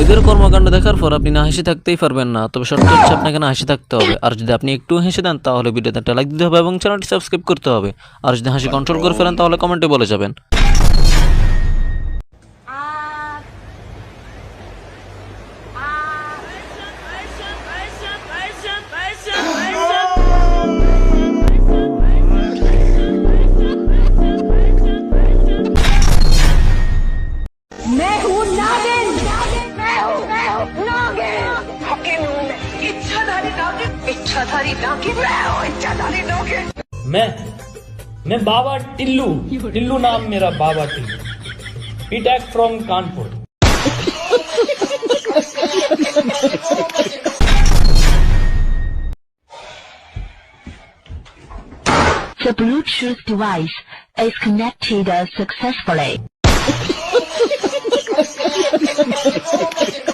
এদের কর্মকাণ্ড দেখার পর আপনি না হেসে থাকতেই পারবেন না, তবে শর্ত হচ্ছে আপনাকে না হেসে থাকতে হবে। আর যদি আপনি একটু হেসে দেন তাহলে ভিডিওতে একটা লাইক দিতে হবে এবং চ্যানেলটি সাবস্ক্রাইব করতে হবে। আর যদি হাসি কন্ট্রোল করে ফেলেন তাহলে কমেন্টে বলে যাবেন। मैं हूँ नागिन। मैं हूँ नागिन। इच्छाधारी नागिन। इच्छाधारी नागिन। मैं हूँ इच्छाधारी नागिन। मैं बाबा टिल्लू। टिल्लू नाम मेरा बाबा टिल्लू। पीटैक from Kanpur. The Bluetooth device is connected successfully.